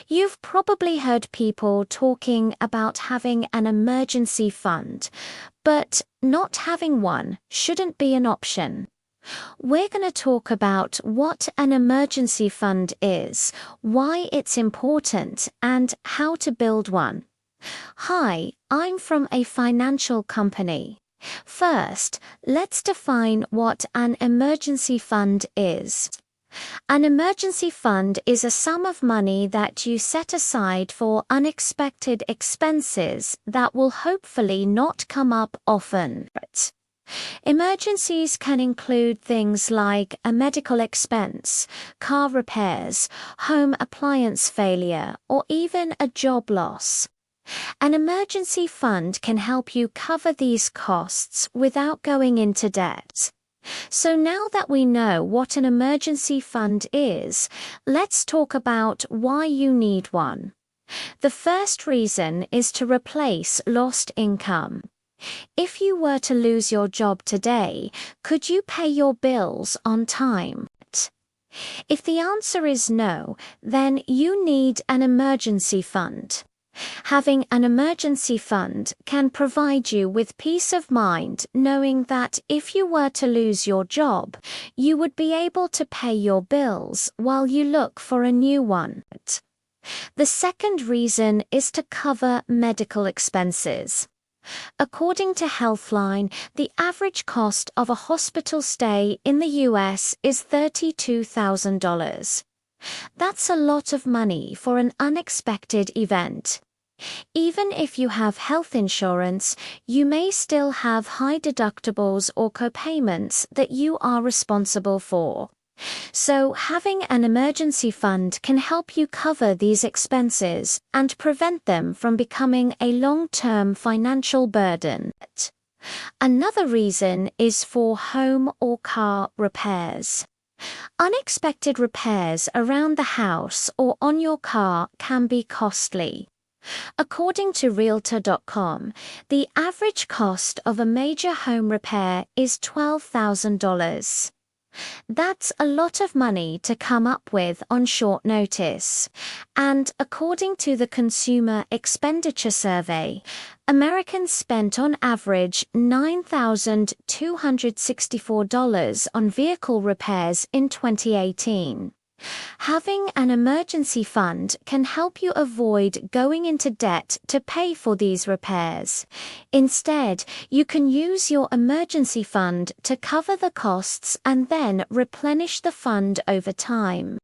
You've probably heard people talking about having an emergency fund, but not having one shouldn't be an option. We're going to talk about what an emergency fund is, why it's important, and how to build one. Hi, I'm from a financial company. First, let's define what an emergency fund is. An emergency fund is a sum of money that you set aside for unexpected expenses that will hopefully not come up often. Emergencies can include things like a medical expense, car repairs, home appliance failure, or even a job loss. An emergency fund can help you cover these costs without going into debt. So now that we know what an emergency fund is, let's talk about why you need one. The first reason is to replace lost income. If you were to lose your job today, could you pay your bills on time? If the answer is no, then you need an emergency fund. Having an emergency fund can provide you with peace of mind knowing that if you were to lose your job, you would be able to pay your bills while you look for a new one. The second reason is to cover medical expenses. According to Healthline, the average cost of a hospital stay in the US is $32,000. That's a lot of money for an unexpected event. Even if you have health insurance, you may still have high deductibles or copayments that you are responsible for. So having an emergency fund can help you cover these expenses and prevent them from becoming a long-term financial burden. Another reason is for home or car repairs. Unexpected repairs around the house or on your car can be costly. According to Realtor.com, the average cost of a major home repair is $12,000. That's a lot of money to come up with on short notice. And according to the Consumer Expenditure Survey, Americans spent on average $9,264 on vehicle repairs in 2018. Having an emergency fund can help you avoid going into debt to pay for these repairs. Instead, you can use your emergency fund to cover the costs and then replenish the fund over time.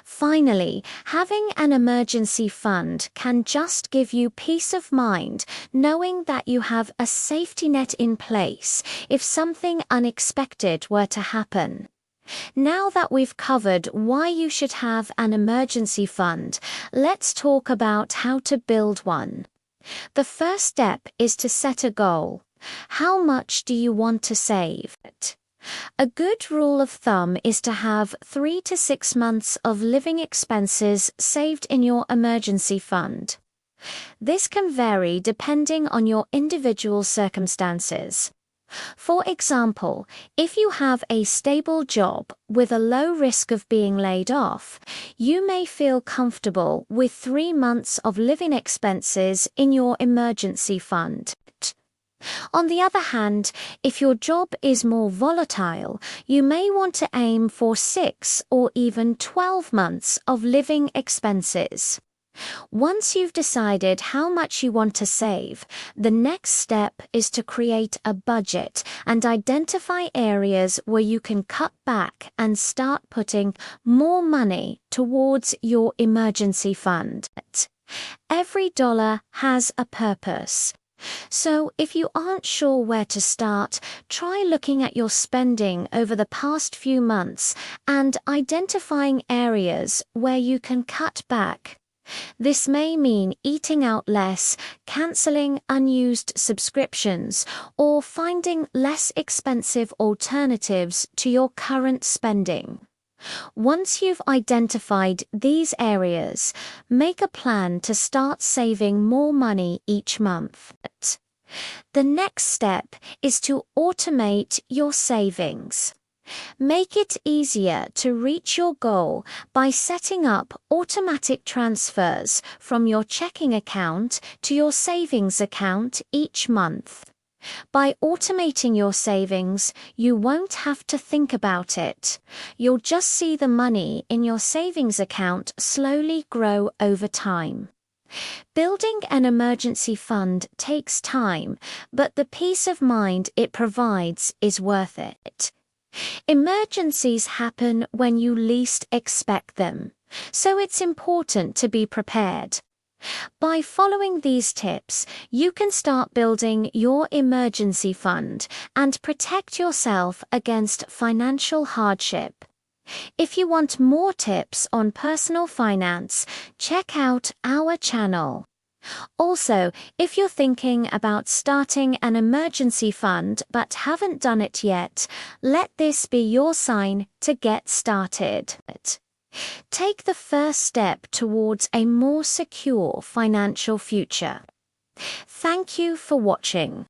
Finally, having an emergency fund can just give you peace of mind knowing that you have a safety net in place if something unexpected were to happen. Now that we've covered why you should have an emergency fund, let's talk about how to build one. The first step is to set a goal. How much do you want to save? A good rule of thumb is to have 3 to 6 months of living expenses saved in your emergency fund. This can vary depending on your individual circumstances. For example, if you have a stable job with a low risk of being laid off, you may feel comfortable with 3 months of living expenses in your emergency fund. On the other hand, if your job is more volatile, you may want to aim for 6 or even 12 months of living expenses. Once you've decided how much you want to save, the next step is to create a budget and identify areas where you can cut back and start putting more money towards your emergency fund. Every dollar has a purpose. So if you aren't sure where to start, try looking at your spending over the past few months and identifying areas where you can cut back. This may mean eating out less, canceling unused subscriptions, or finding less expensive alternatives to your current spending. Once you've identified these areas, make a plan to start saving more money each month. The next step is to automate your savings. Make it easier to reach your goal by setting up automatic transfers from your checking account to your savings account each month. By automating your savings, you won't have to think about it. You'll just see the money in your savings account slowly grow over time. Building an emergency fund takes time, but the peace of mind it provides is worth it. Emergencies happen when you least expect them, so it's important to be prepared. By following these tips, you can start building your emergency fund and protect yourself against financial hardship. If you want more tips on personal finance, check out our channel. Also, if you're thinking about starting an emergency fund but haven't done it yet, let this be your sign to get started. Take the first step towards a more secure financial future. Thank you for watching.